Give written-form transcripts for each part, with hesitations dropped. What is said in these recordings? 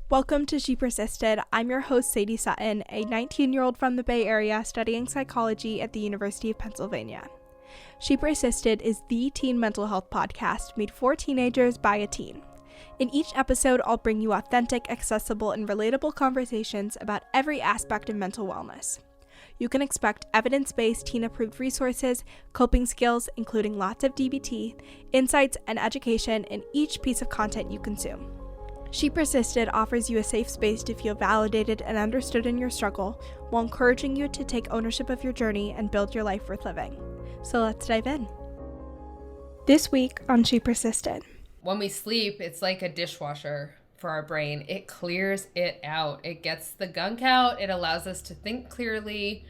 Welcome to She Persisted. I'm your host, Sadie Sutton, a 19-year-old from the Bay Area studying psychology at the University of Pennsylvania. She Persisted is the teen mental health podcast made for teenagers by a teen. In each episode, I'll bring you authentic, accessible, and relatable conversations about every aspect of mental wellness. You can expect evidence-based teen-approved resources, coping skills, including lots of DBT, insights, and education in each piece of content you consume. She Persisted offers you a safe space to feel validated and understood in your struggle, while encouraging you to take ownership of your journey and build your life worth living. So let's dive in. This week on She Persisted. When we sleep, it's like a dishwasher for our brain. It clears it out. It gets the gunk out. It allows us to think clearly.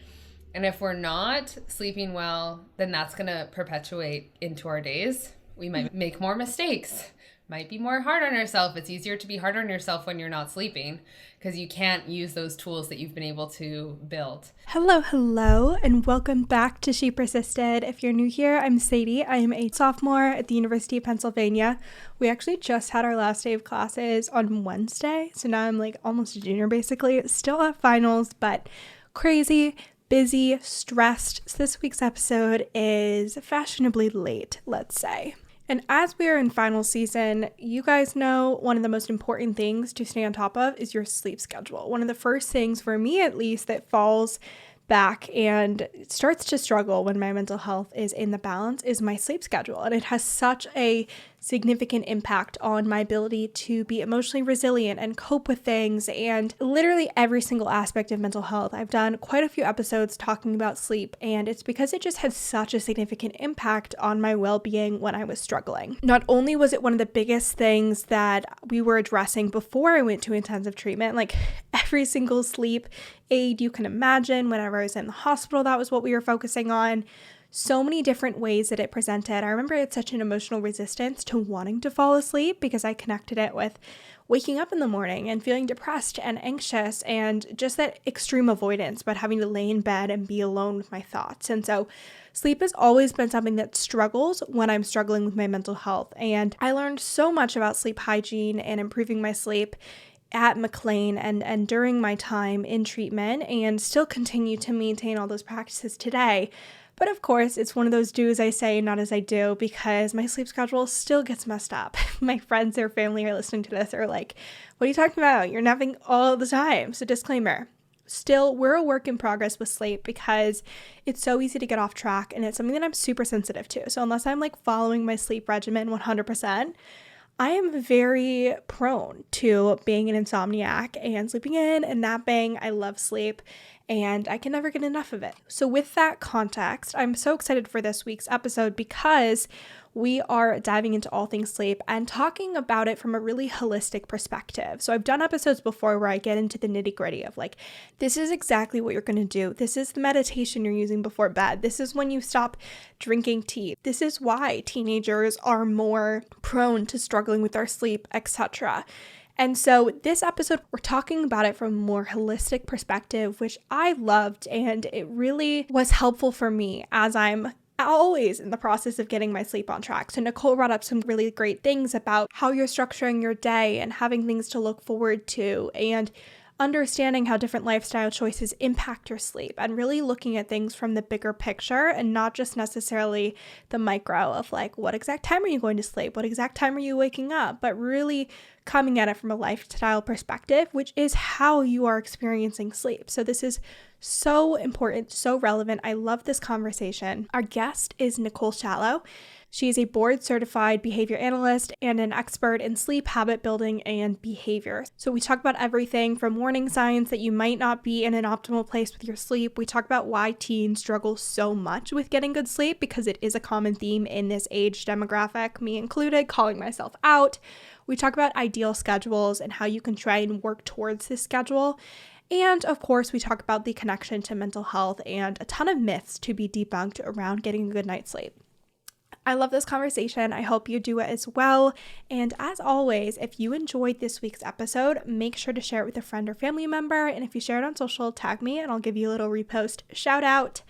And if we're not sleeping well, then that's going to perpetuate into our days. We might make more mistakes. Might be more hard on yourself. It's easier to be hard on yourself when you're not sleeping because you can't use those tools that you've been able to build. Hello, and welcome back to She Persisted. If you're new here, I'm Sadie. I am a sophomore at the University of Pennsylvania. We actually just had our last day of classes on Wednesday, so now I'm like almost a junior basically. Still at finals, but crazy, busy, stressed. So this week's episode is fashionably late, let's say. And as we are in final season, you guys know one of the most important things to stay on top of is your sleep schedule. One of the first things, for me at least, that falls back and starts to struggle when my mental health is in the balance is my sleep schedule. And it has such a significant impact on my ability to be emotionally resilient and cope with things and literally every single aspect of mental health. I've done quite a few episodes talking about sleep, and it's because it just had such a significant impact on my well-being when I was struggling. Not only was it one of the biggest things that we were addressing before I went to intensive treatment, like every single sleep aid you can imagine. Whenever I was in the hospital, that was what we were focusing on. So many different ways that it presented. I remember it's such an emotional resistance to wanting to fall asleep because I connected it with waking up in the morning and feeling depressed and anxious and just that extreme avoidance about having to lay in bed and be alone with my thoughts. And so sleep has always been something that struggles when I'm struggling with my mental health. And I learned so much about sleep hygiene and improving my sleep at McLean and during my time in treatment, and still continue to maintain all those practices today. But of course, it's one of those do as I say, not as I do, because my sleep schedule still gets messed up. My friends or family are listening to this are like, what are you talking about? You're napping all the time. So disclaimer, still, we're a work in progress with sleep because it's so easy to get off track, and it's something that I'm super sensitive to. So unless I'm like following my sleep regimen 100%, I am very prone to being an insomniac and sleeping in and napping. I love sleep and I can never get enough of it. So with that context, I'm so excited for this week's episode because we are diving into all things sleep and talking about it from a really holistic perspective. So I've done episodes before where I get into the nitty-gritty of like, this is exactly what you're going to do. This is the meditation you're using before bed. This is when you stop drinking tea. This is why teenagers are more prone to struggling with their sleep, etc. And so this episode, we're talking about it from a more holistic perspective, which I loved, and it really was helpful for me as I'm always in the process of getting my sleep on track. So Nicole brought up some really great things about how you're structuring your day and having things to look forward to, and understanding how different lifestyle choices impact your sleep, and really looking at things from the bigger picture and not just necessarily the micro of like, what exact time are you going to sleep? What exact time are you waking up? But really coming at it from a lifestyle perspective, which is how you are experiencing sleep. So this is so important, so relevant. I love this conversation. Our guest is Nicole Shallow. She is a board-certified behavior analyst and an expert in sleep habit building and behavior. So we talk about everything from warning signs that you might not be in an optimal place with your sleep. We talk about why teens struggle so much with getting good sleep, because it is a common theme in this age demographic, me included, calling myself out. We talk about ideal schedules and how you can try and work towards this schedule. And of course, we talk about the connection to mental health and a ton of myths to be debunked around getting a good night's sleep. I love this conversation. I hope you do it as well. And as always, if you enjoyed this week's episode, make sure to share it with a friend or family member. And if you share it on social, tag me and I'll give you a little repost shout out.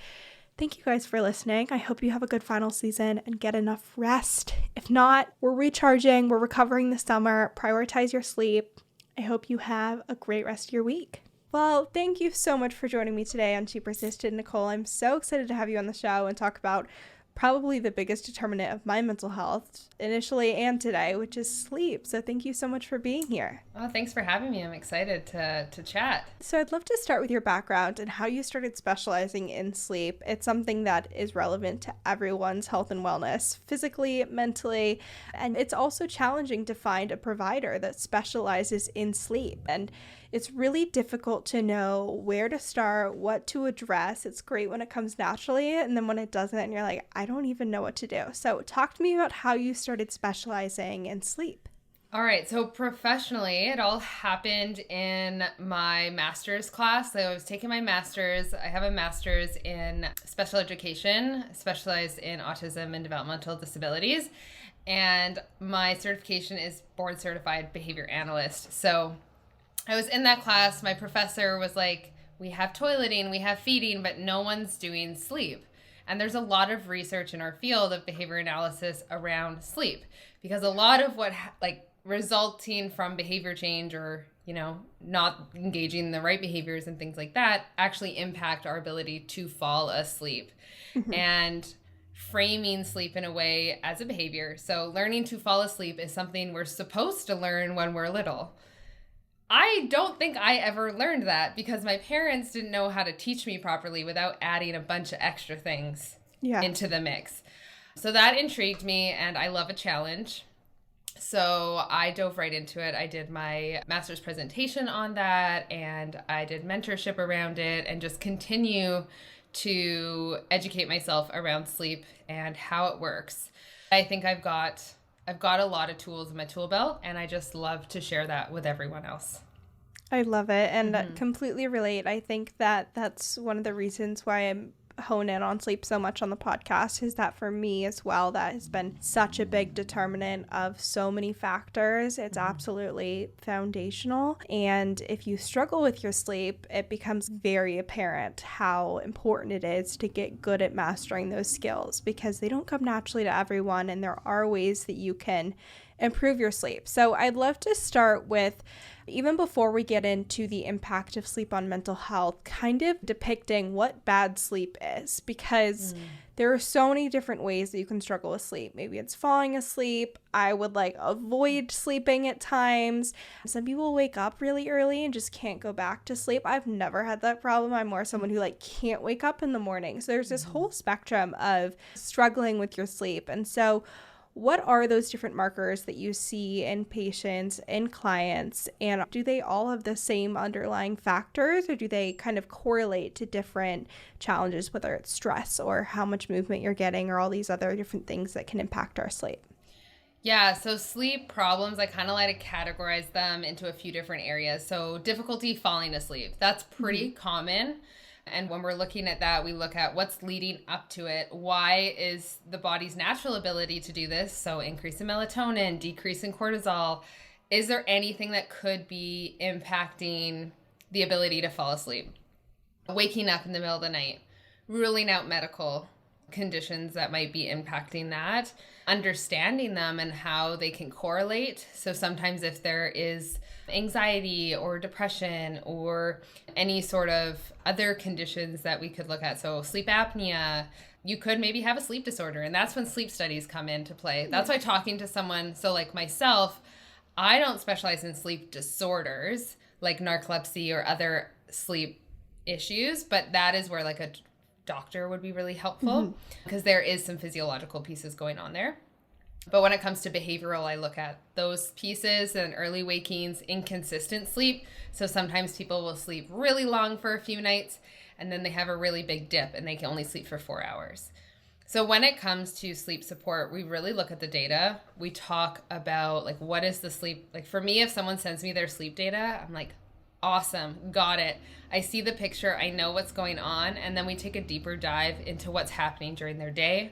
Thank you guys for listening. I hope you have a good final season and get enough rest. If not, we're recharging, we're recovering this summer. Prioritize your sleep. I hope you have a great rest of your week. Well, thank you so much for joining me today on She Persisted, Nicole. I'm so excited to have you on the show and talk about probably the biggest determinant of my mental health initially and today, which is sleep. So thank you so much for being here. Oh, thanks for having me. I'm excited to chat. So I'd love to start with your background and how you started specializing in sleep. It's something that is relevant to everyone's health and wellness, physically, mentally, and it's also challenging to find a provider that specializes in sleep. And it's really difficult to know where to start, what to address. It's great when it comes naturally, and then when it doesn't, and you're like, I don't even know what to do. So talk to me about how you started specializing in sleep. All right, so professionally, it all happened in my master's class. So I was taking my master's. I have a master's in special education, specialized in autism and developmental disabilities. And my certification is board certified behavior analyst. So I was in that class. My professor was like, we have toileting, we have feeding, but no one's doing sleep. And there's a lot of research in our field of behavior analysis around sleep, because a lot of what resulting from behavior change or, not engaging in the right behaviors and things like that actually impact our ability to fall asleep. And framing sleep in a way as a behavior. So learning to fall asleep is something we're supposed to learn when we're little. I don't think I ever learned that because my parents didn't know how to teach me properly without adding a bunch of extra things into the mix. So that intrigued me, and I love a challenge. So I dove right into it. I did my master's presentation on that, and I did mentorship around it, and just continue to educate myself around sleep and how it works. I think I've got a lot of tools in my tool belt, and I just love to share that with everyone else. I love it and completely relate. I think that that's one of the reasons why I'm hone in on sleep so much on the podcast, is that for me as well, that has been such a big determinant of so many factors. It's absolutely foundational. And if you struggle with your sleep, it becomes very apparent how important it is to get good at mastering those skills, because they don't come naturally to everyone, and there are ways that you can improve your sleep. So I'd love to start with, even before we get into the impact of sleep on mental health, kind of depicting what bad sleep is, because there are so many different ways that you can struggle with sleep. Maybe it's falling asleep. I would avoid sleeping at times. Some people wake up really early and just can't go back to sleep. I've never had that problem. I'm more someone who can't wake up in the morning. So there's this whole spectrum of struggling with your sleep. And so what are those different markers that you see in patients and clients, and do they all have the same underlying factors, or do they kind of correlate to different challenges, whether it's stress or how much movement you're getting or all these other different things that can impact our sleep? Yeah, so sleep problems, I kind of like to categorize them into a few different areas. So difficulty falling asleep, that's pretty common. And when we're looking at that, we look at what's leading up to it. Why is the body's natural ability to do this? So increase in melatonin, decrease in cortisol. Is there anything that could be impacting the ability to fall asleep? Waking up in the middle of the night, ruling out medical conditions that might be impacting that, understanding them and how they can correlate. So sometimes if there is anxiety or depression or any sort of other conditions that we could look at, so sleep apnea, you could maybe have a sleep disorder, and that's when sleep studies come into play. That's why talking to someone, so like myself, I don't specialize in sleep disorders like narcolepsy or other sleep issues, but that is where a doctor would be really helpful, because there is some physiological pieces going on there. But when it comes to behavioral, I look at those pieces and early wakings, inconsistent sleep. So sometimes people will sleep really long for a few nights, and then they have a really big dip and they can only sleep for 4 hours. So when it comes to sleep support, we really look at the data. We talk about what is the sleep, for me, if someone sends me their sleep data, I'm like, awesome, got it. I see the picture, I know what's going on, and then we take a deeper dive into what's happening during their day,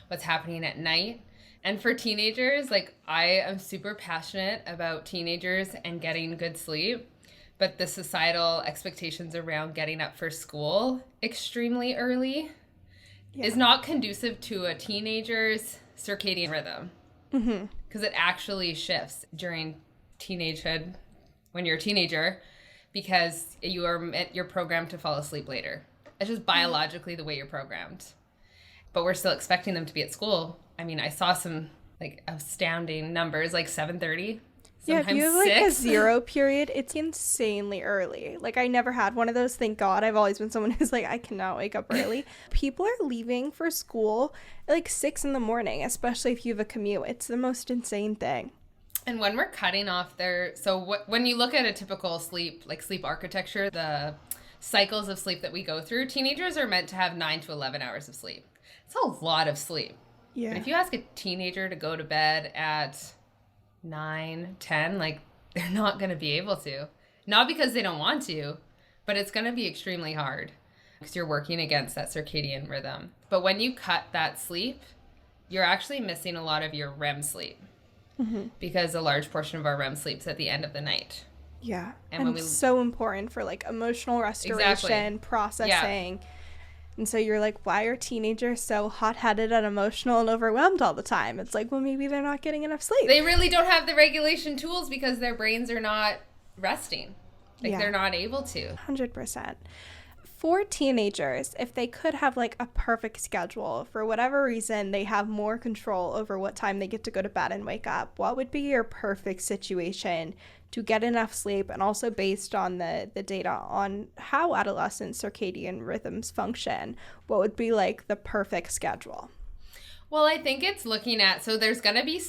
what's happening at night. And for teenagers, I am super passionate about teenagers and getting good sleep, but the societal expectations around getting up for school extremely early is not conducive to a teenager's circadian rhythm, because it actually shifts during teenagehood when you're a teenager because you're programmed to fall asleep later. It's just biologically the way you're programmed. But we're still expecting them to be at school. I mean, I saw some like astounding numbers, like 7:30. Yeah, if you have like a 0 period, it's insanely early. Like, I never had one of those, thank God. I've always been someone who's like, I cannot wake up early. People are leaving for school at like 6 in the morning, especially if you have a commute. It's the most insane thing. And when we're cutting off when you look at a typical sleep architecture, the cycles of sleep that we go through, teenagers are meant to have 9 to 11 hours of sleep. It's a lot of sleep. Yeah. But if you ask a teenager to go to bed at 9, 10, like, they're not going to be able to. Not because they don't want to, but it's going to be extremely hard because you're working against that circadian rhythm. But when you cut that sleep, you're actually missing a lot of your REM sleep because a large portion of our REM sleep's at the end of the night. Yeah. And it's so important for like emotional restoration, processing. Yeah. And so you're like, why are teenagers so hot-headed and emotional and overwhelmed all the time? It's like, well, maybe they're not getting enough sleep. They really don't have the regulation tools because their brains are not resting. Like, they're not able to. 100%. For teenagers, if they could have like a perfect schedule, for whatever reason, they have more control over what time they get to go to bed and wake up, what would be your perfect situation to get enough sleep, and also based on the data on how adolescent circadian rhythms function, what would be like the perfect schedule? Well, I think it's looking at, so there's going to be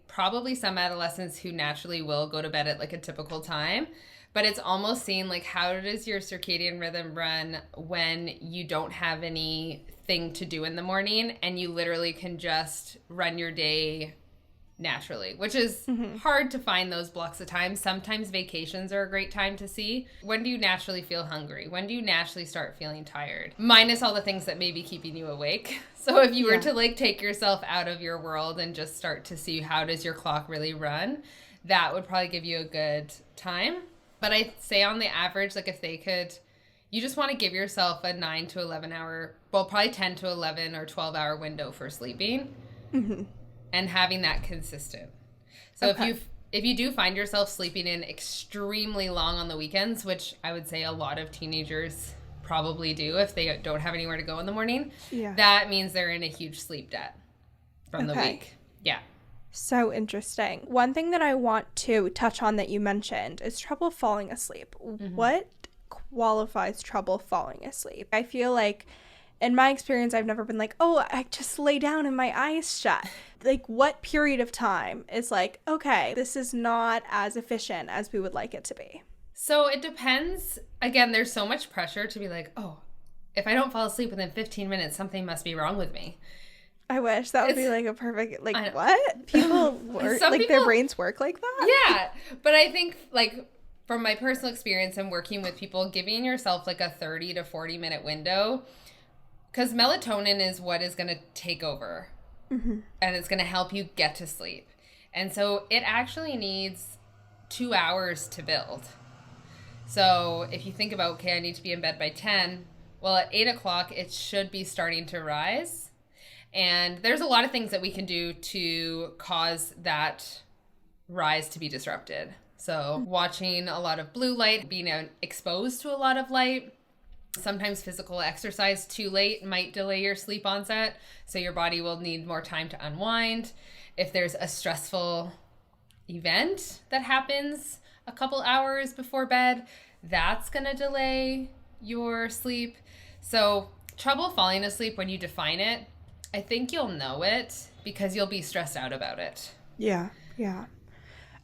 probably some adolescents who naturally will go to bed at like a typical time, but it's almost seeing like, how does your circadian rhythm run when you don't have anything to do in the morning and you literally can just run your day naturally, which is hard to find those blocks of time. Sometimes vacations are a great time to see. When do you naturally feel hungry? When do you naturally start feeling tired? Minus all the things that may be keeping you awake. So if you were to like take yourself out of your world and just start to see how does your clock really run, that would probably give you a good time. But I'd say on the average, like if they could, you just want to give yourself a 9 to 11 hour, well, probably 10 to 11 or 12 hour window for sleeping. And having that consistent. So if you do find yourself sleeping in extremely long on the weekends, which I would say a lot of teenagers probably do if they don't have anywhere to go in the morning, that means they're in a huge sleep debt from the week. Yeah. So interesting. One thing that I want to touch on that you mentioned is trouble falling asleep. What qualifies trouble falling asleep? I feel like in my experience, I've never been like, oh, I just lay down and my eyes shut. Like, what period of time is like, okay, this is not as efficient as we would like it to be? So it depends. Again, there's so much pressure to be like, oh, if I don't fall asleep within 15 minutes, something must be wrong with me. I wish that would be like a perfect, like, what? People work, like, their brains work like that? Yeah. But I think, like, from my personal experience and working with people, giving yourself like a 30 to 40 minute window, because melatonin is what is going to take over and it's going to help you get to sleep. And so it actually needs 2 hours to build. So if you think about, okay, I need to be in bed by 10, well, at 8 o'clock, it should be starting to rise. And there's a lot of things that we can do to cause that rise to be disrupted. So watching a lot of blue light, being exposed to a lot of light. Sometimes physical exercise too late might delay your sleep onset, so your body will need more time to unwind. If there's a stressful event that happens a couple hours before bed, that's going to delay your sleep. So trouble falling asleep, when you define it, I think you'll know it because you'll be stressed out about it. Yeah.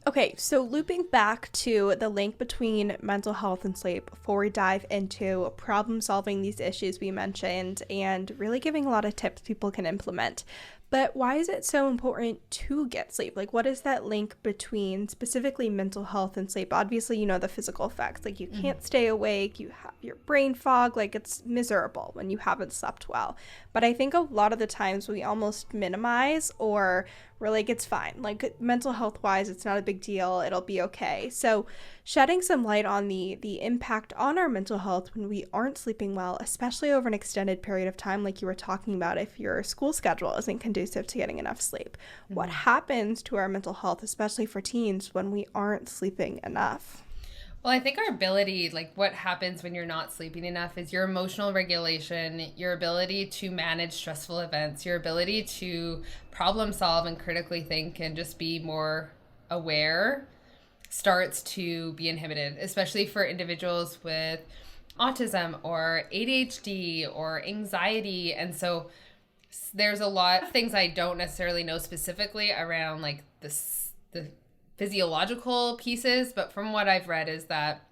Okay, so looping back to the link between mental health and sleep before we dive into problem solving these issues we mentioned and really giving a lot of tips people can implement. But why is it so important to get sleep? Like, what is that link between specifically mental health and sleep? Obviously, you know, the physical effects, like you can't stay awake, you have your brain fog, like it's miserable when you haven't slept well. But I think a lot of the times we almost minimize or We're like, it's fine. Like, mental health wise, it's not a big deal. It'll be okay. So shedding some light on the impact on our mental health when we aren't sleeping well, especially over an extended period of time, like you were talking about, if your school schedule isn't conducive to getting enough sleep. Mm-hmm. What happens to our mental health, especially for teens, when we aren't sleeping enough? Well, I think our ability, like what happens when you're not sleeping enough, is your emotional regulation, your ability to manage stressful events, your ability to problem solve and critically think and just be more aware starts to be inhibited, especially for individuals with autism or ADHD or anxiety. And so there's a lot of things I don't necessarily know specifically around like the physiological pieces, but from what I've read is that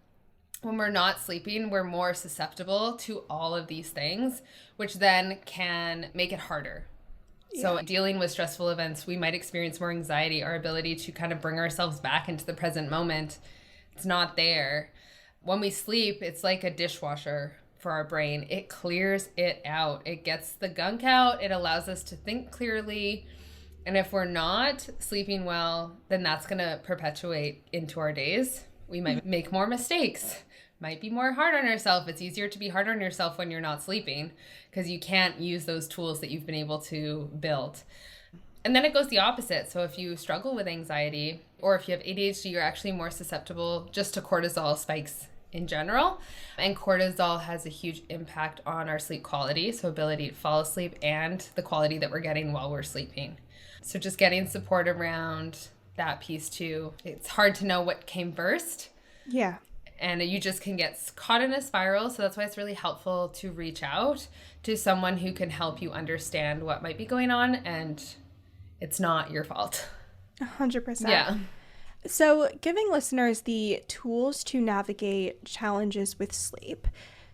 when we're not sleeping, we're more susceptible to all of these things, which then can make it harder. Yeah. So dealing with stressful events, we might experience more anxiety. Our ability to kind of bring ourselves back into the present moment, it's not there. When we sleep, it's like a dishwasher for our brain. It clears it out. It gets the gunk out. It allows us to think clearly. And if we're not sleeping well, then that's going to perpetuate into our days. We might make more mistakes, might be more hard on ourselves. It's easier to be hard on yourself when you're not sleeping because you can't use those tools that you've been able to build. And then it goes the opposite. So if you struggle with anxiety or if you have ADHD, you're actually more susceptible just to cortisol spikes in general. And cortisol has a huge impact on our sleep quality, so ability to fall asleep and the quality that we're getting while we're sleeping. So just getting support around that piece too. It's hard to know what came first. Yeah. And you just can get caught in a spiral. So that's why it's really helpful to reach out to someone who can help you understand what might be going on and it's not your fault. 100%. Yeah. So giving listeners the tools to navigate challenges with sleep,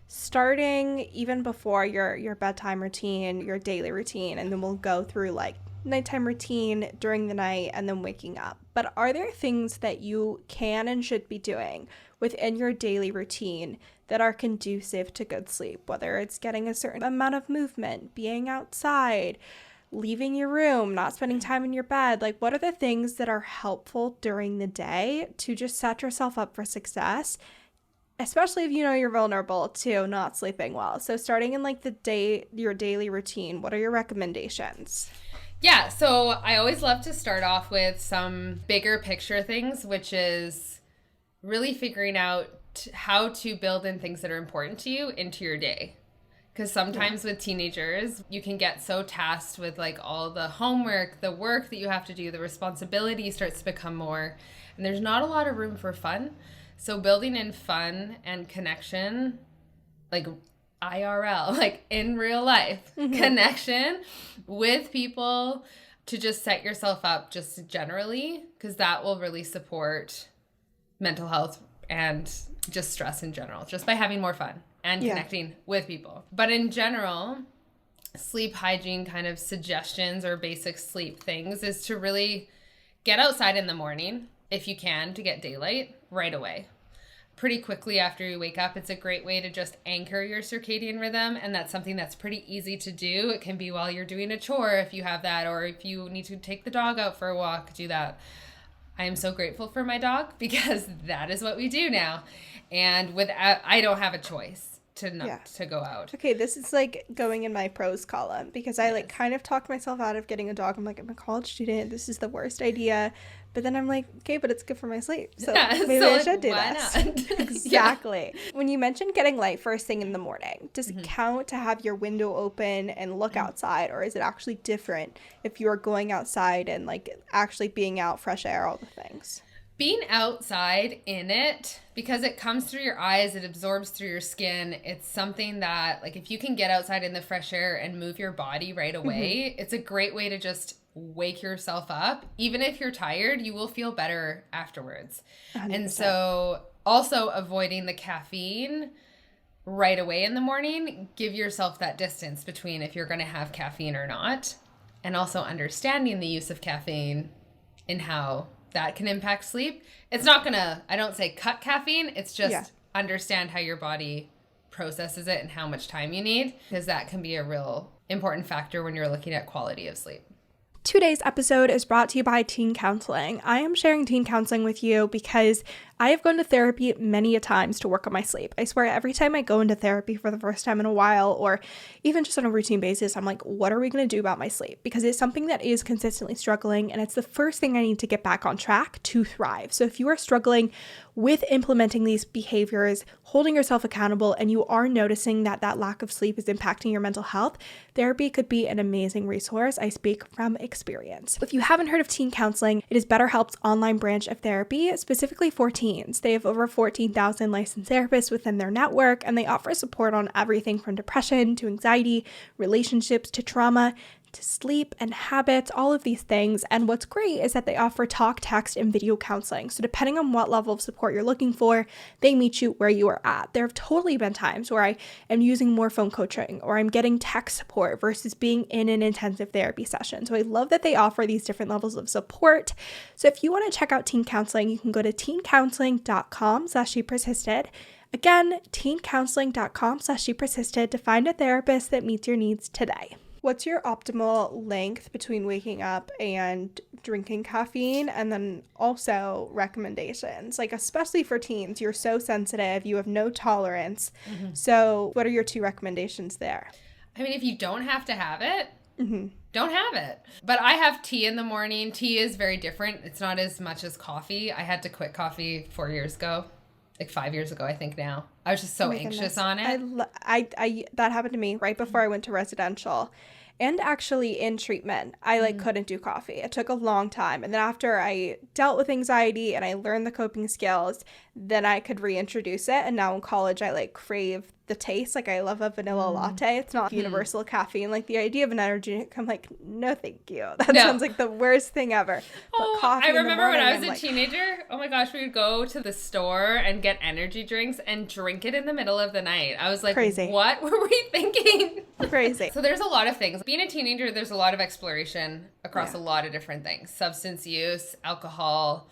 starting even before your bedtime routine, your daily routine, and then we'll go through like nighttime routine during the night and then waking up. But are there things that you can and should be doing within your daily routine that are conducive to good sleep, whether it's getting a certain amount of movement, being outside, leaving your room, not spending time in your bed? Like, what are the things that are helpful during the day to just set yourself up for success, especially if you know you're vulnerable to not sleeping well? So starting in like your daily routine, what are your recommendations? Yeah, so I always love to start off with some bigger picture things, which is really figuring out how to build in things that are important to you into your day. Because sometimes with teenagers, you can get so tasked with like all the homework, the work that you have to do, the responsibility starts to become more, and there's not a lot of room for fun. So building in fun and connection, like IRL, like in real life, connection with people to just set yourself up just generally, because that will really support mental health and just stress in general, just by having more fun and connecting with people. But in general, sleep hygiene kind of suggestions or basic sleep things is to really get outside in the morning, if you can, to get daylight right away. Pretty quickly after you wake up, it's a great way to just anchor your circadian rhythm, and that's something that's pretty easy to do. It can be while you're doing a chore if you have that, or if you need to take the dog out for a walk, do that. I am so grateful for my dog because that is what we do now, and I don't have a choice to go out. Okay, this is like going in my pros column because I like kind of talked myself out of getting a dog. I'm like, I'm a college student, this is the worst idea. But then I'm like, okay, but it's good for my sleep. So maybe I should do this. Exactly. When you mentioned getting light first thing in the morning, does it count to have your window open and look outside? Or is it actually different if you are going outside and like actually being out, fresh air, all the things? Being outside in it, because it comes through your eyes, it absorbs through your skin. It's something that, like, if you can get outside in the fresh air and move your body right away, it's a great way to just wake yourself up. Even if you're tired, you will feel better afterwards. 100%. And so also avoiding the caffeine right away in the morning, give yourself that distance between if you're going to have caffeine or not. And also understanding the use of caffeine and how that can impact sleep. It's not going to, I don't say cut caffeine. It's just understand how your body processes it and how much time you need, because that can be a real important factor when you're looking at quality of sleep. Today's episode is brought to you by Teen Counseling. I am sharing teen counseling with you because I have gone to therapy many a times to work on my sleep. I swear every time I go into therapy for the first time in a while, or even just on a routine basis, I'm like, what are we going to do about my sleep? Because it's something that is consistently struggling, and it's the first thing I need to get back on track to thrive. So if you are struggling with implementing these behaviors, holding yourself accountable, and you are noticing that that lack of sleep is impacting your mental health, therapy could be an amazing resource. I speak from experience. If you haven't heard of Teen Counseling, it is BetterHelp's online branch of therapy, specifically for teens. They have over 14,000 licensed therapists within their network, and they offer support on everything from depression to anxiety, relationships to trauma, to sleep and habits, all of these things. And what's great is that they offer talk, text, and video counseling. So depending on what level of support you're looking for, they meet you where you are at. There have totally been times where I am using more phone coaching or I'm getting text support versus being in an intensive therapy session. So I love that they offer these different levels of support. So if you want to check out teen counseling, you can go to teencounseling.com/shepersisted. Again, teencounseling.com/shepersisted to find a therapist that meets your needs today. What's your optimal length between waking up and drinking caffeine? And then also recommendations, like especially for teens, you're so sensitive, you have no tolerance. So what are your 2 recommendations there? I mean, if you don't have to have it, don't have it. But I have tea in the morning. Tea is very different. It's not as much as coffee. I had to quit coffee 4 years ago. Like 5 years ago, I think now. I was just so anxious on it. I that happened to me right before I went to residential. And actually in treatment, I couldn't do coffee. It took a long time. And then after I dealt with anxiety and I learned the coping skills, then I could reintroduce it. And now in college, I crave the taste. Like I love a vanilla latte. It's not universal caffeine. Like the idea of an energy drink, I'm like, no, thank you. That sounds like the worst thing ever. But coffee I remember when I was a teenager, oh my gosh, we would go to the store and get energy drinks and drink it in the middle of the night. I was like, crazy. What were we thinking? Crazy. So there's a lot of things. Being a teenager, there's a lot of exploration across a lot of different things. Substance use, alcohol.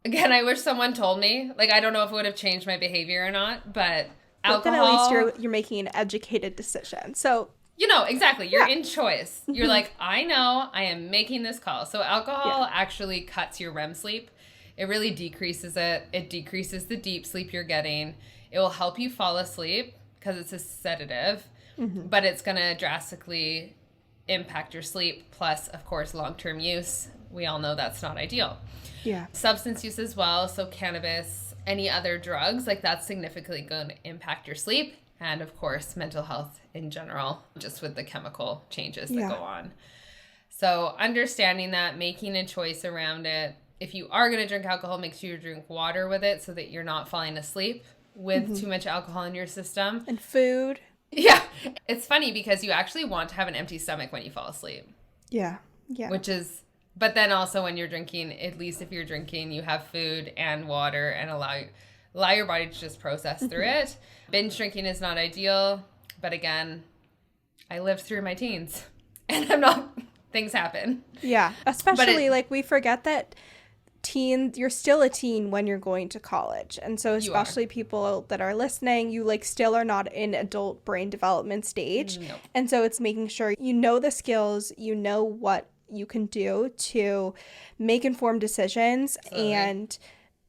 Again, I wish someone told me. Like, I don't know if it would have changed my behavior or not, but alcohol. Then at least you're making an educated decision. So you know, exactly. You're in choice. You're like, I know I am making this call. So alcohol actually cuts your REM sleep. It really decreases it. It decreases the deep sleep you're getting. It will help you fall asleep because it's a sedative, but it's going to drastically impact your sleep. Plus, of course, long-term use. We all know that's not ideal. Yeah. Substance use as well. So cannabis, any other drugs, like that's significantly going to impact your sleep. And of course, mental health in general, just with the chemical changes that go on. So understanding that, making a choice around it. If you are going to drink alcohol, make sure you drink water with it so that you're not falling asleep with too much alcohol in your system. And food. Yeah. It's funny because you actually want to have an empty stomach when you fall asleep. Yeah. Yeah. Which is, but then also when you're drinking, at least if you're drinking, you have food and water and allow your body to just process through it. Binge drinking is not ideal, but again, I lived through my teens and things happen. Yeah, especially we forget that you're still a teen when you're going to college. And so especially people that are listening, you still are not in adult brain development stage. No. And so it's making sure you know the skills, you know what you can do to make informed decisions and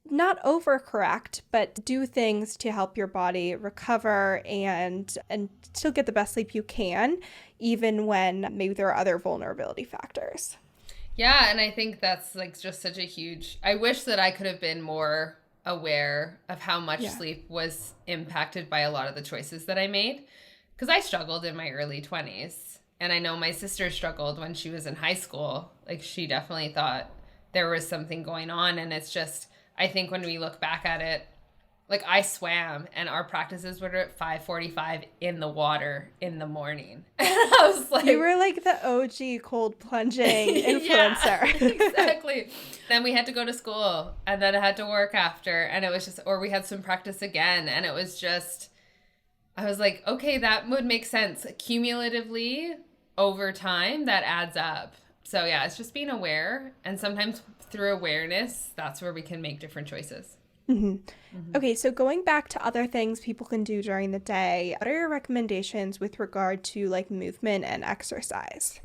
not overcorrect, but do things to help your body recover and still get the best sleep you can, even when maybe there are other vulnerability factors. Yeah, and I think that's just such a huge... I wish that I could have been more aware of how much sleep was impacted by a lot of the choices that I made, because I struggled in my early 20s, and I know my sister struggled when she was in high school. She definitely thought there was something going on, and it's just... I think when we look back at it, I swam and our practices were at 5:45 in the water in the morning. And I was like... You were the OG cold plunging influencer. Yeah, exactly. Then we had to go to school and then I had to work after, and it was just, or we had some practice again. And it was just, I was like, okay, that would make sense. Cumulatively over time, that adds up. So yeah, it's just being aware, and sometimes through awareness, that's where we can make different choices. Okay, so going back to other things people can do during the day, what are your recommendations with regard to movement and exercise?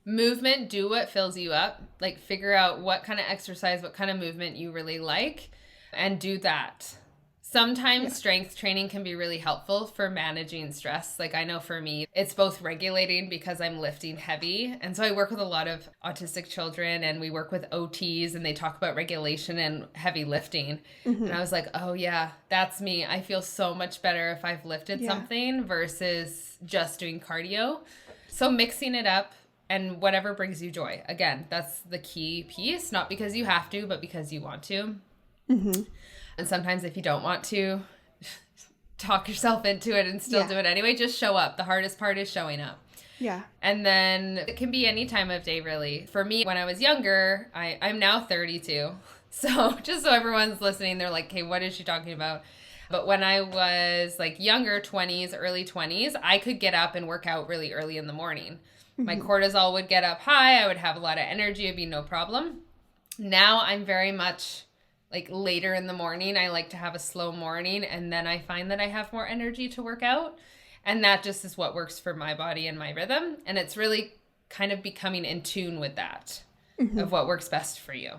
Movement, do what fills you up. Like figure out what kind of exercise, what kind of movement you really like, and do that. Sometimes strength training can be really helpful for managing stress. Like I know for me, it's both regulating because I'm lifting heavy. And so I work with a lot of autistic children and we work with OTs and they talk about regulation and heavy lifting. And I was like, oh yeah, that's me. I feel so much better if I've lifted something versus just doing cardio. So mixing it up and whatever brings you joy. Again, that's the key piece, not because you have to, but because you want to. And sometimes if you don't want to, talk yourself into it and still do it anyway. Just show up. The hardest part is showing up. Yeah. And then it can be any time of day, really. For me, when I was younger, I'm now 32. So just so everyone's listening, they're like, okay, what is she talking about? But when I was like younger, 20s, early 20s, I could get up and work out really early in the morning. My cortisol would get up high. I would have a lot of energy. It'd be no problem. Now I'm very much like later in the morning. I like to have a slow morning, and then I find that I have more energy to work out. And that just is what works for my body and my rhythm. And it's really kind of becoming in tune with that of what works best for you.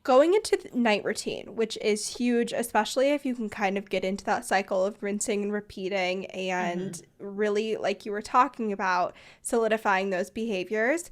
Going into the night routine, which is huge, especially if you can kind of get into that cycle of rinsing and repeating and really, like you were talking about, solidifying those behaviors.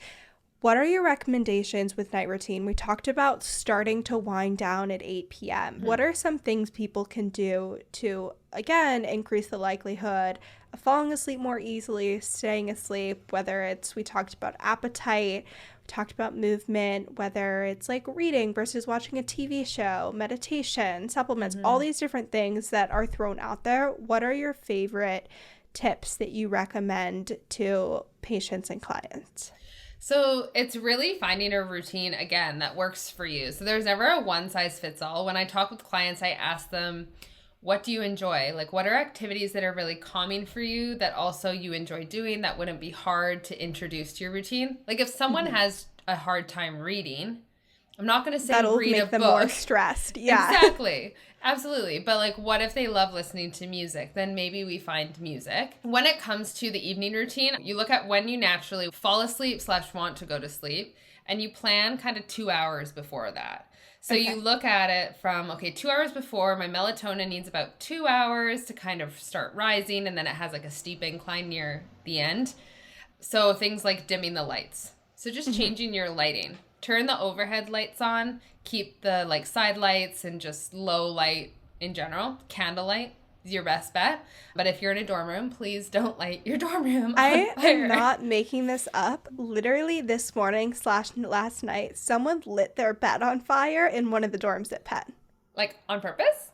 What are your recommendations with night routine? We talked about starting to wind down at 8 p.m. What are some things people can do to, again, increase the likelihood of falling asleep more easily, staying asleep, whether it's, we talked about appetite, we talked about movement, whether it's like reading versus watching a TV show, meditation, supplements, all these different things that are thrown out there. What are your favorite tips that you recommend to patients and clients? So it's really finding a routine, again, that works for you. So there's never a one size fits all. When I talk with clients, I ask them, what do you enjoy? Like, what are activities that are really calming for you that also you enjoy doing that wouldn't be hard to introduce to your routine? Like if someone has a hard time reading, I'm not going to say that'll read make a them book. More stressed. Yeah. Exactly. Absolutely. But like, what if they love listening to music? Then maybe we find music. When it comes to the evening routine, you look at when you naturally fall asleep / want to go to sleep, and you plan kind of 2 hours before that. So you look at it from, okay, 2 hours before, my melatonin needs about 2 hours to kind of start rising, and then it has like a steep incline near the end. So things like dimming the lights. So just changing your lighting. Turn the overhead lights on, keep the like side lights and just low light in general. Candlelight is your best bet. But if you're in a dorm room, please don't light your dorm room on fire. I am not making this up. Literally this morning / last night, someone lit their bed on fire in one of the dorms at Penn. Like on purpose?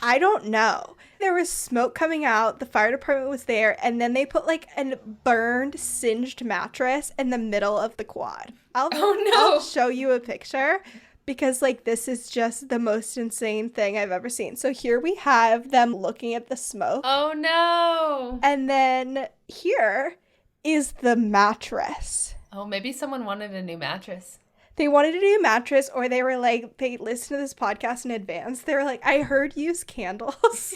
I don't know. There was smoke coming out. The fire department was there. And then they put like a burned, singed mattress in the middle of the quad. I'll show you a picture because like this is just the most insane thing I've ever seen. So here we have them looking at the smoke. Oh no. And then here is the mattress. Oh, maybe someone wanted a new mattress. They wanted a new mattress, or they were like, they listened to this podcast in advance. They were like, I heard use candles.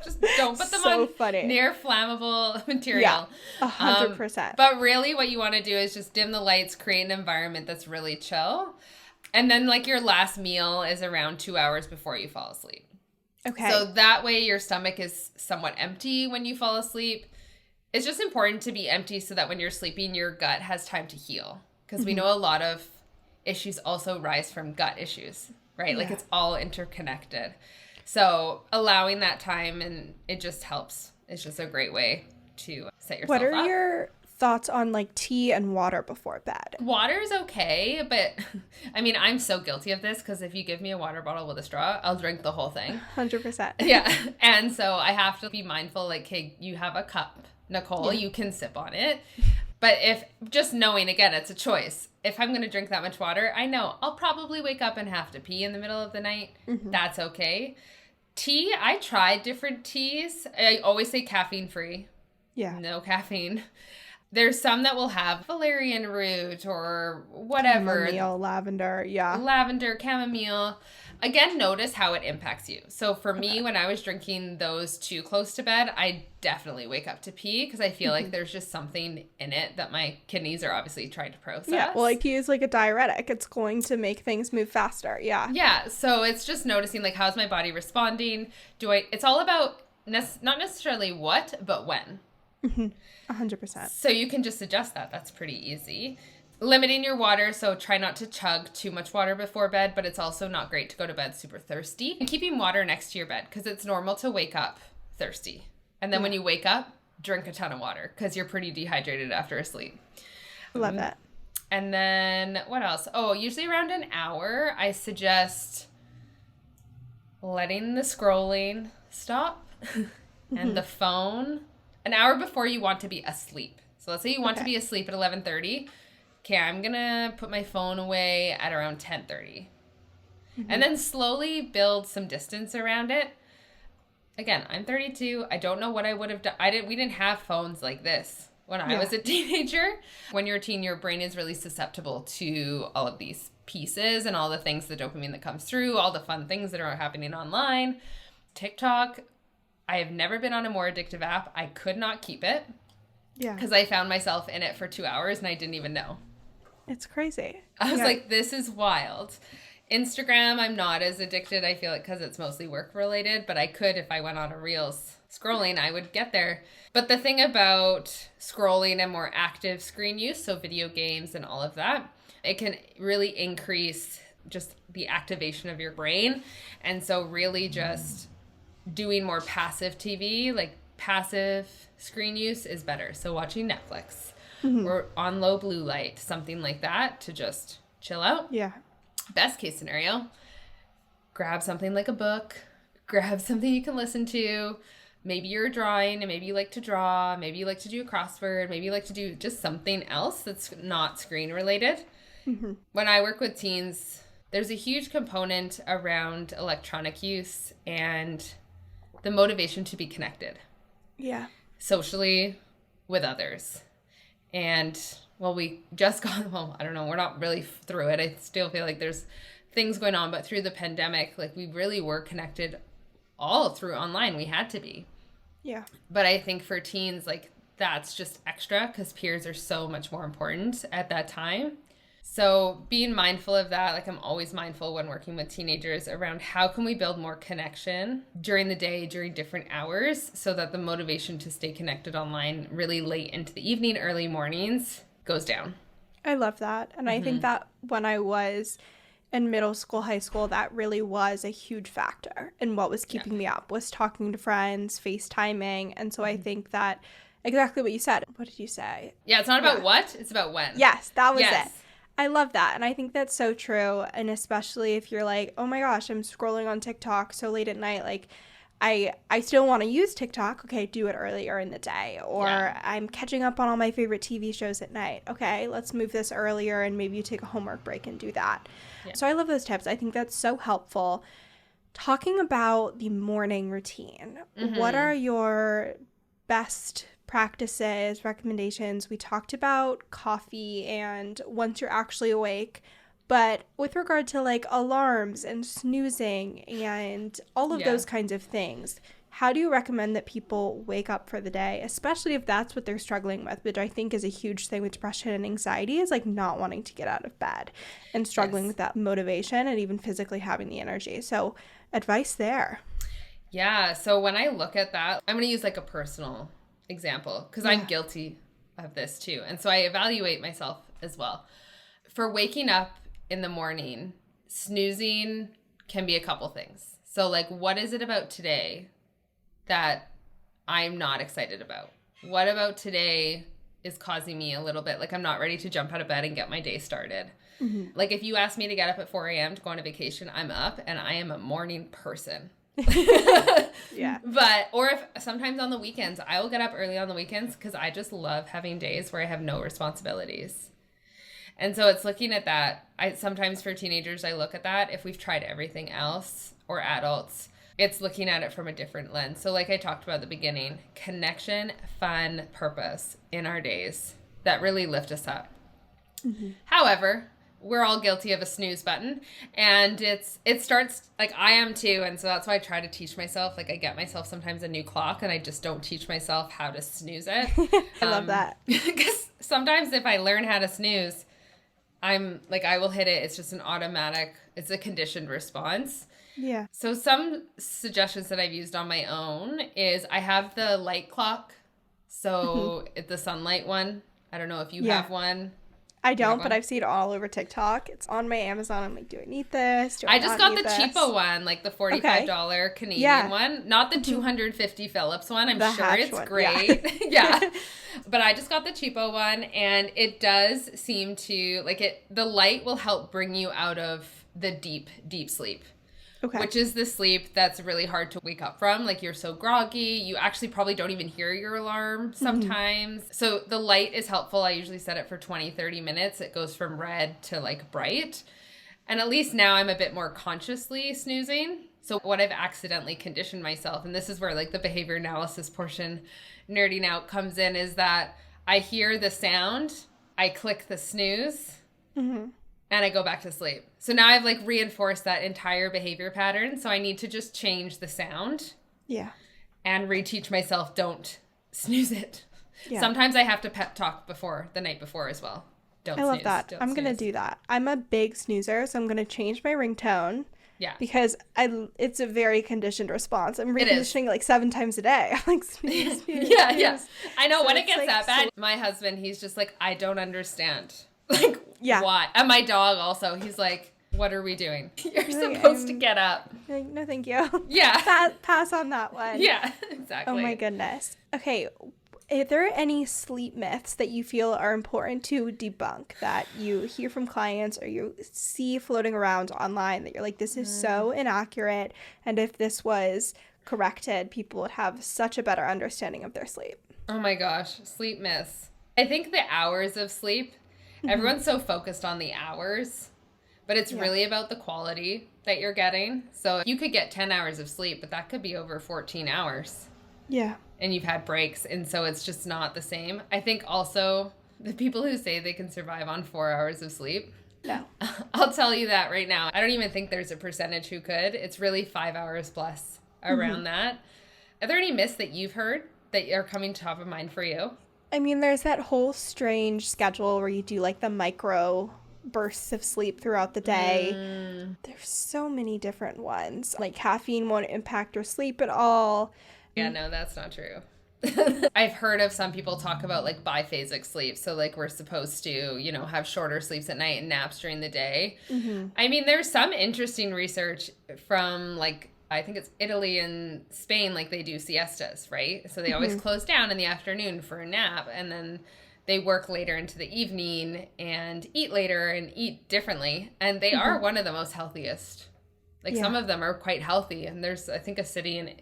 Just don't put them so on funny. Near flammable material. Yeah, 100%. But really what you want to do is just dim the lights, create an environment that's really chill. And then like your last meal is around 2 hours before you fall asleep. Okay. So that way your stomach is somewhat empty when you fall asleep. It's just important to be empty so that when you're sleeping, your gut has time to heal. Because we know a lot of issues also rise from gut issues, right? Like it's all interconnected. So allowing that time, and it just helps. It's just a great way to set yourself up. What are your thoughts on like tea and water before bed? Water's okay, but I mean, I'm so guilty of this because if you give me a water bottle with a straw, I'll drink the whole thing. 100%. Yeah. And so I have to be mindful, like, hey, you have a cup, Nicole, you can sip on it. But if just knowing, again, it's a choice. If I'm going to drink that much water, I know I'll probably wake up and have to pee in the middle of the night. That's okay. Tea, I tried different teas. I always say caffeine free. Yeah. No caffeine. There's some that will have valerian root or whatever. Chamomile, lavender, yeah. Lavender, chamomile. Again, notice how it impacts you. So for me, when I was drinking those too close to bed, I definitely wake up to pee because I feel like there's just something in it that my kidneys are obviously trying to process. Yeah, well, like pee is like a diuretic. It's going to make things move faster. Yeah. Yeah, so it's just noticing like how's my body responding? It's all about not necessarily what, but when. 100%. So you can just adjust that. That's pretty easy. Limiting your water, so try not to chug too much water before bed, but it's also not great to go to bed super thirsty. And keeping water next to your bed, because it's normal to wake up thirsty. And then when you wake up, drink a ton of water, because you're pretty dehydrated after a sleep. Love that. And then what else? Oh, usually around an hour, I suggest letting the scrolling stop and the phone an hour before you want to be asleep. So let's say you want to be asleep at 11:30. Okay, I'm going to put my phone away at around 10:30. And then slowly build some distance around it. Again, I'm 32. I don't know what I would have done. We didn't have phones like this when I was a teenager. When you're a teen, your brain is really susceptible to all of these pieces and all the things, the dopamine that comes through, all the fun things that are happening online. TikTok, I have never been on a more addictive app. I could not keep it. Yeah. Because I found myself in it for 2 hours and I didn't even know. It's crazy. I was like, this is wild. Instagram, I'm not as addicted, I feel like, because it's mostly work related, but I could, if I went on a Reels scrolling, I would get there. But the thing about scrolling and more active screen use, so video games and all of that, it can really increase just the activation of your brain. And so really just doing more passive TV, like passive screen use is better. So watching Netflix or on low blue light, something like that to just chill out. Yeah. Best case scenario, grab something like a book, grab something you can listen to. Maybe you're drawing and maybe you like to draw. Maybe you like to do a crossword. Maybe you like to do just something else that's not screen related. When I work with teens, there's a huge component around electronic use and the motivation to be connected. Yeah. Socially with others. And we just got, I don't know, we're not really through it. I still feel like there's things going on, but through the pandemic, like we really were connected all through online. We had to be. Yeah. But I think for teens, like that's just extra because peers are so much more important at that time. So being mindful of that, like I'm always mindful when working with teenagers around how can we build more connection during the day, during different hours, so that the motivation to stay connected online really late into the evening, early mornings goes down. I love that. And I think that when I was in middle school, high school, that really was a huge factor in what was keeping me up, was talking to friends, FaceTiming. And so I think that exactly what you said. What did you say? Yeah, it's not about what, it's about when. Yes, that was it. I love that. And I think that's so true. And especially if you're like, oh my gosh, I'm scrolling on TikTok so late at night. Like, I still want to use TikTok. Okay, do it earlier in the day. Or I'm catching up on all my favorite TV shows at night. Okay, let's move this earlier and maybe you take a homework break and do that. Yeah. So I love those tips. I think that's so helpful. Talking about the morning routine, what are your best practices, recommendations? We talked about coffee and once you're actually awake, but with regard to like alarms and snoozing and all of those kinds of things, how do you recommend that people wake up for the day, especially if that's what they're struggling with, which I think is a huge thing with depression and anxiety, is like not wanting to get out of bed and struggling with that motivation and even physically having the energy. So advice there. Yeah. So when I look at that, I'm going to use like a personal example because I'm guilty of this too. And so I evaluate myself as well. For waking up in the morning, snoozing can be a couple things. So like, what is it about today that I'm not excited about? What about today is causing me a little bit, like I'm not ready to jump out of bed and get my day started. Like if you ask me to get up at 4 a.m. to go on a vacation, I'm up and I am a morning person. Or if sometimes on the weekends, I will get up early on the weekends because I just love having days where I have no responsibilities. And so it's looking at that. Sometimes for teenagers, I look at that. If we've tried everything else, or adults, it's looking at it from a different lens. So like I talked about at the beginning, connection, fun, purpose in our days that really lift us up. However, we're all guilty of a snooze button, and it starts, like, I am too, and so that's why I try to teach myself, like, I get myself sometimes a new clock, and I just don't teach myself how to snooze it. I love that. Because sometimes if I learn how to snooze, I'm, like, I will hit it, it's just an automatic, it's a conditioned response. Yeah. So some suggestions that I've used on my own is I have the light clock, so it's the sunlight one. I don't know if you have one. I don't, but I've seen it all over TikTok. It's on my Amazon. I'm like, do I need this? I just got the cheapo one, like the $45 Canadian one, not the 250 Philips one. I'm sure it's great. Yeah. But I just got the cheapo one, and it does seem to, like, the light will help bring you out of the deep, deep sleep. Okay. Which is the sleep that's really hard to wake up from. Like, you're so groggy. You actually probably don't even hear your alarm sometimes. So the light is helpful. I usually set it for 20, 30 minutes. It goes from red to, like, bright. And at least now I'm a bit more consciously snoozing. So what I've accidentally conditioned myself, and this is where, like, the behavior analysis portion, nerding out, comes in, is that I hear the sound, I click the snooze, and I go back to sleep. So now I've, like, reinforced that entire behavior pattern. So I need to just change the sound. Yeah. And reteach myself, don't snooze it. Yeah. Sometimes I have to pep talk the night before as well. Don't snooze. I love that. I'm going to do that. I'm a big snoozer, so I'm going to change my ringtone. Yeah. Because it's a very conditioned response. I'm reconditioning like 7 times a day. I'm like, snooze, snooze, yeah, snooze. Yeah. I know, so when it gets like, that bad, my husband, he's just like, I don't understand. Like, why? And my dog also, he's like, what are we doing? You're supposed to get up. Like, no, thank you. Yeah. Pass on that one. Yeah, exactly. Oh my goodness. Okay. Are there any sleep myths that you feel are important to debunk that you hear from clients or you see floating around online that you're like, this is so inaccurate, and if this was corrected, people would have such a better understanding of their sleep? Oh my gosh, sleep myths. I think the hours of sleep, everyone's so focused on the hours, but it's really about the quality that you're getting. So you could get 10 hours of sleep, but that could be over 14 hours. Yeah. And you've had breaks, and so it's just not the same. I think also the people who say they can survive on 4 hours of sleep, no. I'll tell you that right now. I don't even think there's a percentage who could. It's really 5 hours plus around that. Are there any myths that you've heard that are coming top of mind for you? I mean, there's that whole strange schedule where you do like the micro bursts of sleep throughout the day. There's so many different ones. Like caffeine won't impact your sleep at all. Yeah, no, that's not true. I've heard of some people talk about like biphasic sleep. So like we're supposed to, have shorter sleeps at night and naps during the day. I mean, there's some interesting research from like, I think it's Italy and Spain, like they do siestas, right? So they always close down in the afternoon for a nap, and then they work later into the evening and eat later and eat differently. And they are one of the most healthiest. Like some of them are quite healthy. And there's, I think, a city in,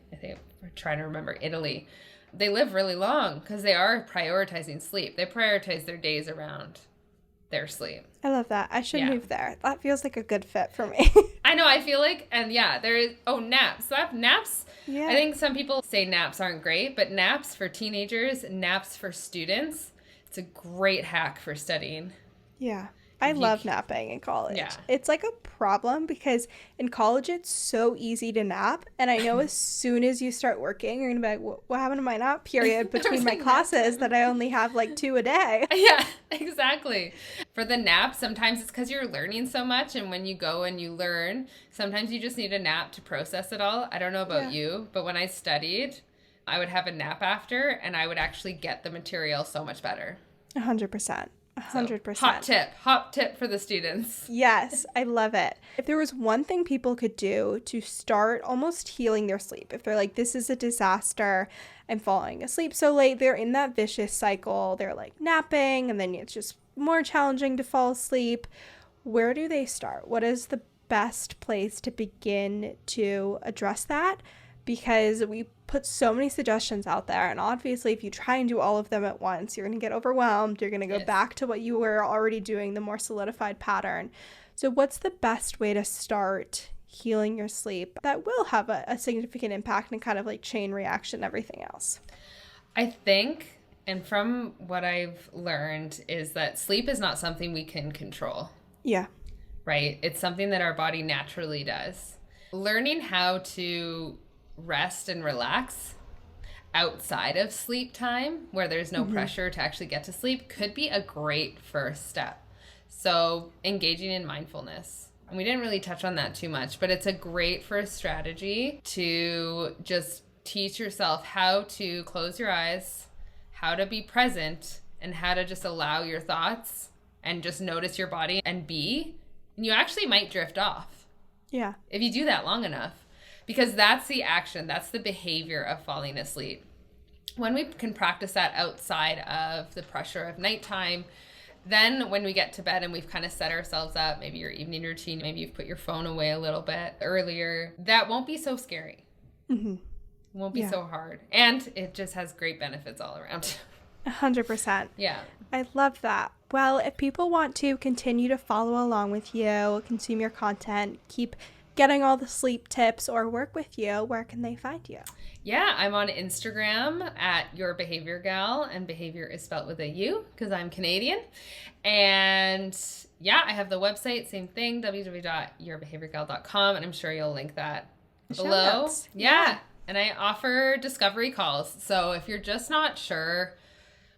we're trying to remember, Italy. They live really long because they are prioritizing sleep. They prioritize their days around their sleep. I love that. I should move there. That feels like a good fit for me. I know. I feel like, and there is, naps. Naps. Yeah. I think some people say naps aren't great, but naps for teenagers, naps for students, it's a great hack for studying. Yeah. I love napping in college. Yeah. It's like a problem because in college it's so easy to nap. And I know as soon as you start working, you're going to be like, what happened to my nap period between my classes that I only have like 2 a day? Yeah, exactly. For the nap, sometimes it's because you're learning so much. And when you go and you learn, sometimes you just need a nap to process it all. I don't know about you, but when I studied, I would have a nap after and I would actually get the material so much better. 100%. 100%. Hot tip for the students. Yes, I love it. If there was one thing people could do to start almost healing their sleep, if they're like, this is a disaster, I'm falling asleep so late, they're in that vicious cycle, they're like napping, and then it's just more challenging to fall asleep, where do they start? What is the best place to begin to address that? Because we put so many suggestions out there, and obviously if you try and do all of them at once, you're going to get overwhelmed. You're going to go back to what you were already doing, the more solidified pattern. So what's the best way to start healing your sleep that will have a significant impact and kind of like chain reaction, everything else? I think And from what I've learned is that sleep is not something we can control. Yeah. Right? It's something that our body naturally does. Learning how to rest and relax outside of sleep time, where there's no pressure to actually get to sleep, could be a great first step. So engaging in mindfulness. And we didn't really touch on that too much, but it's a great first strategy to just teach yourself how to close your eyes, how to be present, and how to just allow your thoughts and just notice your body and be. And you actually might drift off. Yeah. If you do that long enough, because that's the action, that's the behavior of falling asleep. When we can practice that outside of the pressure of nighttime, then when we get to bed and we've kind of set ourselves up, maybe your evening routine, maybe you've put your phone away a little bit earlier, that won't be so scary. Mm-hmm. It won't be so hard. And it just has great benefits all around. 100%. Yeah. I love that. Well, if people want to continue to follow along with you, consume your content, keep getting all the sleep tips, or work with you, where can they find you? Yeah, I'm on Instagram at Your Behavior Gal, and behavior is spelled with a U because I'm Canadian. And yeah, I have the website, same thing, www.yourbehaviorgal.com, and I'm sure you'll link that below. Yeah. And I offer discovery calls. So if you're just not sure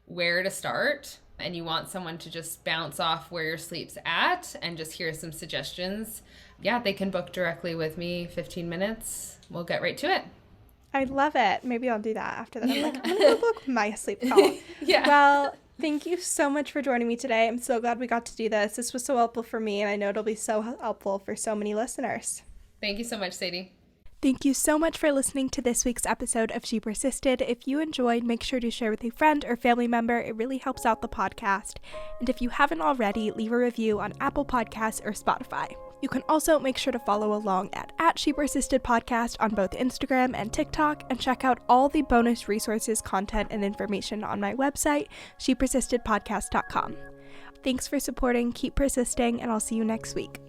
where to start and you want someone to just bounce off where your sleep's at and just hear some suggestions, yeah, they can book directly with me, 15 minutes. We'll get right to it. I love it. Maybe I'll do that after that. I'm like, I'm going to go book my sleep call. Yeah. Well, thank you so much for joining me today. I'm so glad we got to do this. This was so helpful for me, and I know it'll be so helpful for so many listeners. Thank you so much, Sadie. Thank you so much for listening to this week's episode of She Persisted. If you enjoyed, make sure to share with a friend or family member. It really helps out the podcast. And if you haven't already, leave a review on Apple Podcasts or Spotify. You can also make sure to follow along at She Persisted Podcast on both Instagram and TikTok, and check out all the bonus resources, content, and information on my website, shepersistedpodcast.com. Thanks for supporting, keep persisting, and I'll see you next week.